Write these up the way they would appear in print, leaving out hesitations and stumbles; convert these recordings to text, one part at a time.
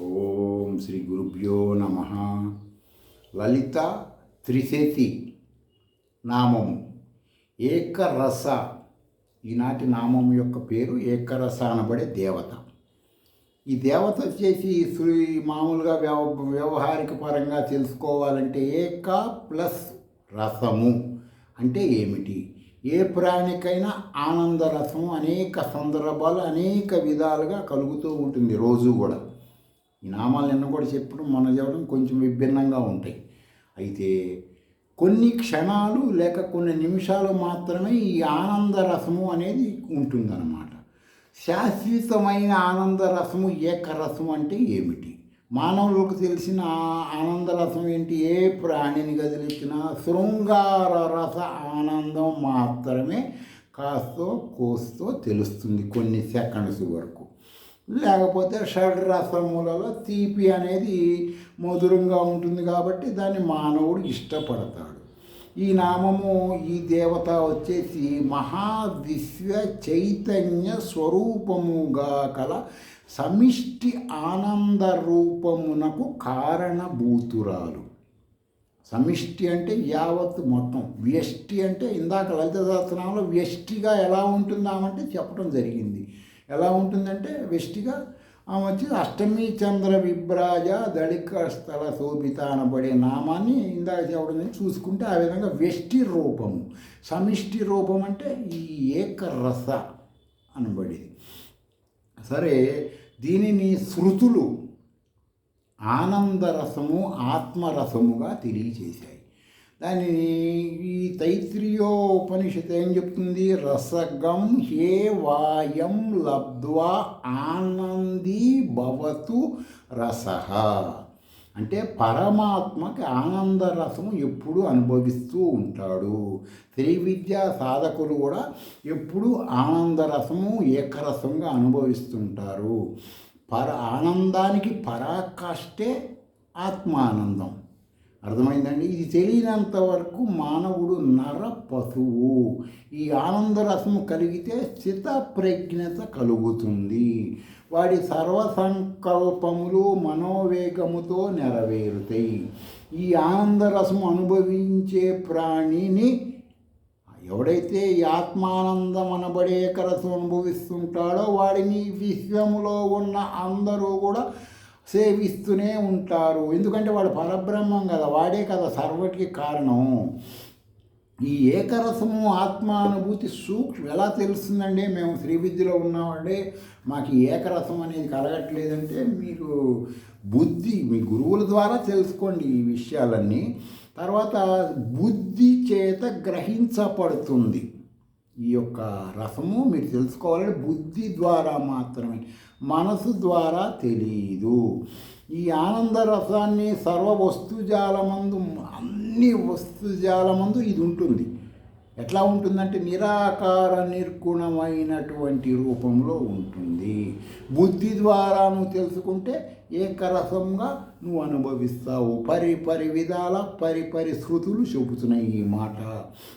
ఓం శ్రీ గురుభ్యో నమ. లలిత త్రిశతి నామము ఏకరస. ఈనాటి నామం యొక్క పేరు ఏకరస అనబడే దేవత. ఈ దేవత వచ్చేసి మామూలుగా వ్యవహారిక పరంగా తెలుసుకోవాలంటే ఏక ప్లస్ రసము అంటే ఏమిటి? ఏ ప్రాణికైనా ఆనంద రసము అనేక సందర్భాలు అనేక విధాలుగా కలుగుతూ ఉంటుంది రోజు కూడా. ఈ నామాలు నిన్న కూడా చెప్పడం మొన్న చెప్పడం కొంచెం విభిన్నంగా ఉంటాయి. అయితే కొన్ని క్షణాలు లేక కొన్ని నిమిషాలు మాత్రమే ఈ ఆనంద రసము అనేది ఉంటుందన్నమాట. శాశ్వతమైన ఆనంద రసము ఏకరసము అంటే ఏమిటి? మానవులకు తెలిసిన ఆనంద రసం ఏంటి? ఏ ప్రాణిని కదిలించినా శృంగార రస ఆనందం మాత్రమే కాస్తో కోస్తో తెలుస్తుంది కొన్ని సెకండ్స్ వరకు. లేకపోతే షడ్రసములలో తీపి అనేది మధురంగా ఉంటుంది కాబట్టి దాన్ని మానవుడు ఇష్టపడతాడు. ఈ నామము ఈ దేవత వచ్చేసి మహావిశ్వ చైతన్య స్వరూపముగా కల సమిష్టి ఆనంద రూపమునకు కారణభూతురాలు. సమిష్టి అంటే యావత్ మొత్తం, వ్యష్టి అంటే ఇందాక లలిత సహస్రనామంలో వ్యష్టిగా ఎలా ఉంటుందామంటే చెప్పడం జరిగింది. ఎలా ఉంటుందంటే వ్యష్టిగా ఆమె వచ్చి అష్టమి చంద్ర విభ్రాజ దళిక స్థల శోభిత అనబడే నామాన్ని ఇందాక చెప్పడం చూసుకుంటే ఆ విధంగా వ్యష్టి రూపము. సమిష్టి రూపం అంటే ఈ ఏకరస అనబడేది. సరే, దీనిని శృతులు ఆనందరసము ఆత్మరసముగా తెలియచేశాయి. దానిని ఈ తైత్రీయోపనిషత్తు ఏం చెప్తుంది? రసగం హే వాయం లబ్ధ్వా ఆనందీ భవతు రసః అంటే పరమాత్మకి ఆనంద రసము ఎప్పుడు అనుభవిస్తూ ఉంటాడు. శ్రీ విద్యా సాధకులు కూడా ఎప్పుడు ఆనంద రసము ఏకరసంగా అనుభవిస్తుంటారు. ఆనందానికి పరాకాష్టే ఆత్మానందం. అర్థమైందండి? ఇది తెలియనంత వరకు మానవుడు నర పశువు. ఈ ఆనందరసము కలిగితే స్థిత ప్రజ్ఞత కలుగుతుంది. వాడి సర్వసంకల్పములు మనోవేగముతో నెరవేరుతాయి. ఈ ఆనందరసము అనుభవించే ప్రాణిని ఎవడైతే ఈ ఆత్మానందం అనబడే ఏకరసం అనుభవిస్తుంటాడో వాడిని విశ్వములో ఉన్న అందరూ కూడా సేవిస్తూనే ఉంటారు. ఎందుకంటే వాడు పరబ్రహ్మం కదా, వాడే కదా సర్వటికి కారణం. ఈ ఏకరసము ఆత్మానుభూతి ఎలా తెలుస్తుందండి? మేము శ్రీ విద్యలో ఉన్నామంటే మాకు ఏకరసం అనేది కలగట్లేదంటే మీరు మీ గురువుల ద్వారా తెలుసుకోండి ఈ విషయాలన్నీ. తర్వాత బుద్ధి చేత గ్రహించబడుతుంది. ఈ యొక్క రసము మీరు తెలుసుకోవాలంటే బుద్ధి ద్వారా మాత్రమే, మనసు ద్వారా తెలియదు. ఈ ఆనంద రసాన్ని సర్వ వస్తుజాలమందు అన్ని వస్తుజాలమందు ఇది ఉంటుంది. ఎట్లా ఉంటుందంటే నిరాకార నిర్గుణమైనటువంటి రూపంలో ఉంటుంది. బుద్ధి ద్వారా నువ్వు తెలుసుకుంటే ఏకరసంగా నువ్వు అనుభవిస్తావు. పరి విధాల పరి శృతులు చెబుతున్నాయి ఈ మాట.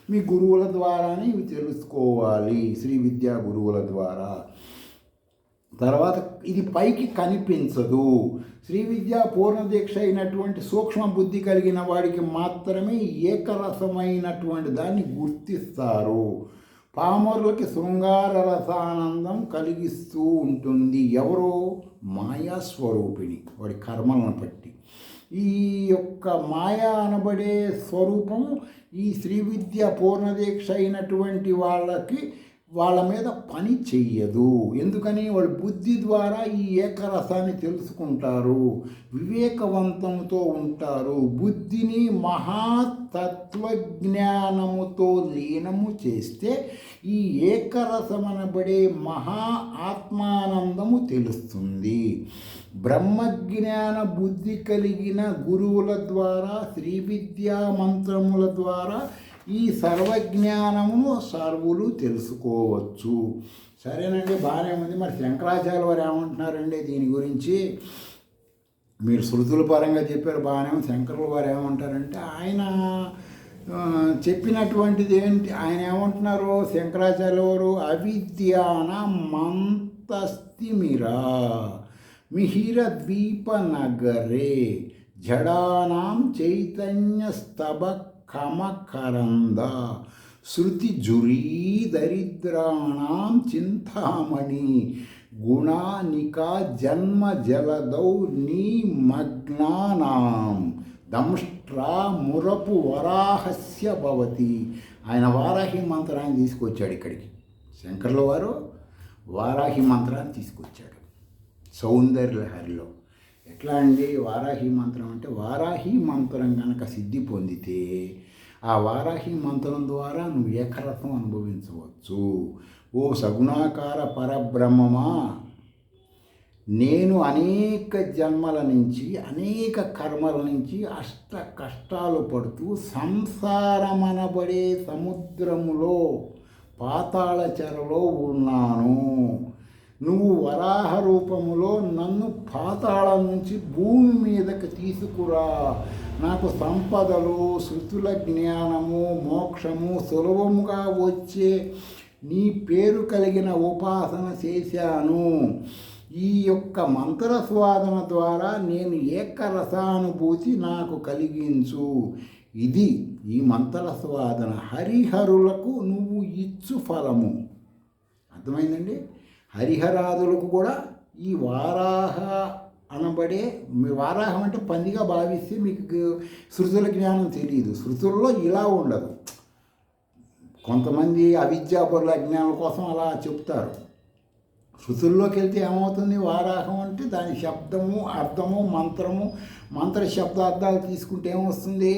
మీ గురువుల ద్వారానే ఇవి తెలుసుకోవాలి, శ్రీ విద్యా గురువుల ద్వారా. తర్వాత ఇది పైకి కనిపించదు. శ్రీ విద్యా పూర్ణదీక్ష అయినటువంటి సూక్ష్మ బుద్ధి కలిగిన వాడికి మాత్రమే ఏకరసమైనటువంటి దాన్ని గుర్తిస్తారు. పామరులకి శృంగార రసానందం కలిగిస్తూ ఉంటుంది. ఎవరో మాయాస్వరూపిణి, వాడి కర్మలను బట్టి. ఈ యొక్క మాయా అనబడే స్వరూపం ఈ శ్రీ విద్య పూర్ణదీక్ష అయినటువంటి వాళ్ళ మీద పని చెయ్యదు. ఎందుకని? వాళ్ళు బుద్ధి ద్వారా ఈ ఏకరసాన్ని తెలుసుకుంటారు, వివేకవంతంతో ఉంటారు. బుద్ధిని మహాతత్వజ్ఞానముతో లీనము చేస్తే ఈ ఏకరసమనబడే మహా ఆత్మానందము తెలుస్తుంది. బ్రహ్మజ్ఞాన బుద్ధి కలిగిన గురువుల ద్వారా శ్రీ విద్యా మంత్రముల ద్వారా ఈ సర్వజ్ఞానమును సర్వులు తెలుసుకోవచ్చు. సరేనండి, బాగానే ఉంది. మరి శంకరాచార్య వారు ఏమంటున్నారండి దీని గురించి? మీరు శృతుల పరంగా చెప్పారు, బాగానే ఉంది. శంకరుల వారు ఏమంటారంటే ఆయన చెప్పినటువంటిది ఏంటి? ఆయన ఏమంటున్నారు? శంకరాచార్య వారు అవిద్యాన మంతస్తిమిరా మిహిరద్వీపనగరే జడానాం చైతన్యస్తబకమకరంద శృతిజురీ దరిద్రాణాం చింతామణి గుణానికా జన్మ జలదౌ నిమగ్నానాం దంష్ట్రా మురపు వరాహస్య భవతి. ఆయన వారాహి మంత్రాన్ని తీసుకొచ్చాడు ఇక్కడికి. శంకర్ల వారు వారాహి మంత్రాన్ని తీసుకొచ్చాడు సౌందర్యలహరిలో. ఎట్లా అండి వారాహి మంత్రం అంటే, వారాహి మంత్రం కనుక సిద్ధి పొందితే ఆ వారాహి మంత్రం ద్వారా నువ్వు ఏకరసం అనుభవించవచ్చు. ఓ సగుణాకార పరబ్రహ్మమా, నేను అనేక జన్మల నుంచి అనేక కర్మల నుంచి అష్ట కష్టాలు పడుతూ సంసారమనబడే సముద్రములో పాతాళ చెరలో ఉన్నాను. నువ్వు వరాహ రూపములో నన్ను పాతాళం నుంచి భూమి మీదకి తీసుకురా. నాకు సంపదలు, శృతుల జ్ఞానము, మోక్షము సులభముగా వచ్చే నీ పేరు కలిగిన ఉపాసన చేశాను. ఈ యొక్క మంత్ర స్వాదన ద్వారా నేను ఏకరసానుభూతి నాకు కలిగించు. ఇది ఈ మంత్ర స్వాదన హరిహరులకు నువ్వు ఇచ్చు ఫలము. అర్థమైందండి? హరిహరాదులకు కూడా ఈ వారాహ అనబడే, వారాహం అంటే పందిగా భావిస్తే మీకు శృతుల జ్ఞానం తెలియదు. శృతుల్లో ఇలా ఉండదు. కొంతమంది అవిద్యాపరుల అజ్ఞానం కోసం అలా చెప్తారు. శృతుల్లోకి వెళ్తే ఏమవుతుంది? వారాహం అంటే దాని శబ్దము, అర్థము, మంత్ర శబ్దార్థాలు తీసుకుంటే ఏమొస్తుంది?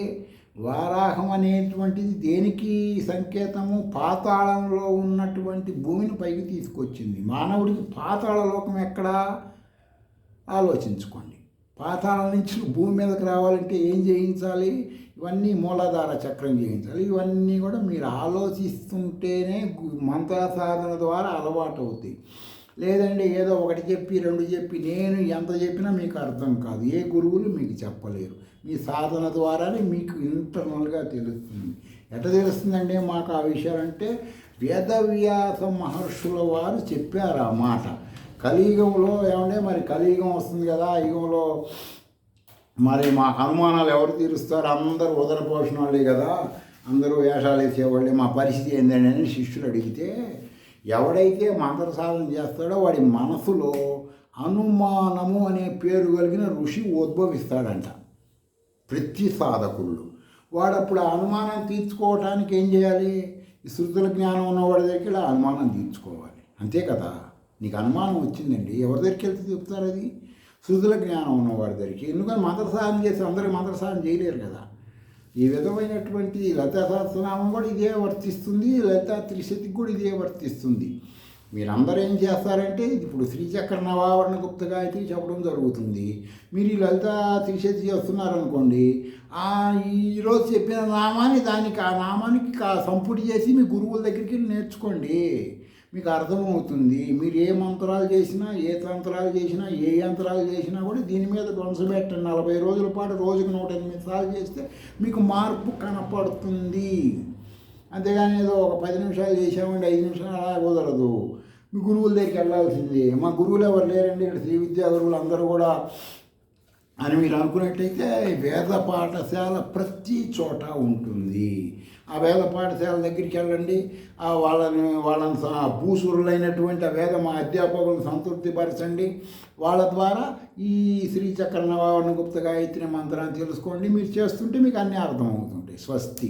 వారాహం అనేటువంటిది దేనికి సంకేతము? పాతాళంలో ఉన్నటువంటి భూమిని పైకి తీసుకొచ్చింది. మానవుడికి పాతాళ లోకం ఎక్కడా? ఆలోచించుకోండి. పాతాళం నుంచి భూమి మీదకి రావాలంటే ఏం చేయించాలి? ఇవన్నీ మూలాధార చక్రం చేయించాలి. ఇవన్నీ కూడా మీరు ఆలోచిస్తుంటేనే మంత్ర సాధన ద్వారా అలవాటు అవుతాయి. లేదండి ఏదో ఒకటి చెప్పి రెండు చెప్పి నేను ఎంత చెప్పినా మీకు అర్థం కాదు. ఏ గురువులు మీకు చెప్పలేరు. మీ సాధన ద్వారానే మీకు ఇంటర్నల్గా తెలుస్తుంది. ఎట్లా తెలుస్తుందండి మాకు ఆ విషయాలంటే, వేదవ్యాస మహర్షుల వారు చెప్పారు ఆ మాట. కలియుగంలో ఏమంటే మరి కలియుగం వస్తుంది కదా, యుగంలో మరి మాకు అనుమానాలు ఎవరు తీరుస్తారు? అందరూ ఉదర పోషణ వాళ్ళే కదా, అందరూ వేషాలు వేసేవాళ్ళే, మా పరిస్థితి ఏంటండి అని శిష్యులు అడిగితే, ఎవడైతే మంత్ర సాధన చేస్తాడో వాడి మనసులో అనుమానము అనే పేరు కలిగిన ఋషి ఉద్భవిస్తాడంట. ప్రతి సాధకుళ్ళు వాడప్పుడు ఆ అనుమానం తీర్చుకోవటానికి ఏం చేయాలి? ఈ శృతుల జ్ఞానం ఉన్నవాడి దగ్గరికి అనుమానం తీర్చుకోవాలి. అంతే కదా. నీకు అనుమానం వచ్చిందండి, ఎవరి దగ్గరికి వెళ్తే చెప్తారు అది? శృతుల జ్ఞానం ఉన్నవాడి దగ్గరికి. ఎందుకని మంత్ర సాధన చేసి అందరూ మంత్ర సాధన చేయలేరు కదా. ఈ విధమైనటువంటి లలితా సహస్రనామం కూడా ఇదే వర్తిస్తుంది, లలితా త్రిశతికి కూడా ఇదే వర్తిస్తుంది. మీరందరూ ఏం చేస్తారంటే, ఇప్పుడు శ్రీచక్ర నవావరణ గుప్త గాయత్రి చెప్పడం జరుగుతుంది. మీరు ఈ లలితా త్రిశతి చేస్తున్నారనుకోండి, ఈరోజు చెప్పిన నామాన్ని దానికి ఆ నామానికి సంపుటి చేసి మీ గురువుల దగ్గరికి నేర్చుకోండి. మీకు అర్థమవుతుంది. మీరు ఏ మంత్రాలు చేసినా, ఏ తంత్రాలు చేసినా, ఏ యంత్రాలు చేసినా కూడా దీని మీద కొనసబెట్టండి. 40 రోజుల పాటు రోజుకు 108 సార్లు చేస్తే మీకు మార్పు కనపడుతుంది. అంతేగాని ఏదో ఒక 10 నిమిషాలు చేసామండి, 5 నిమిషాలు అలా కుదరదు. మీ గురువుల దగ్గరికి వెళ్ళాల్సిందే. మా గురువులు ఎవరు లేరండి ఇక్కడ, శ్రీ విద్యా గురువులు అందరూ కూడా అని మీరు అనుకున్నట్టయితే, వేద పాఠశాల ప్రతి చోట ఉంటుంది. ఆ వేద పాఠశాల దగ్గరికి వెళ్ళండి. వాళ్ళని భూసురులైనటువంటి ఆ వేద మా అధ్యాపకులను సంతృప్తిపరచండి. వాళ్ళ ద్వారా ఈ శ్రీచక్ర నవావరణ గుప్త గాయత్రి మంత్రాన్ని తెలుసుకోండి. మీరు చేస్తుంటే మీకు అన్నీ అర్థమవుతుంటాయి. స్వస్తి.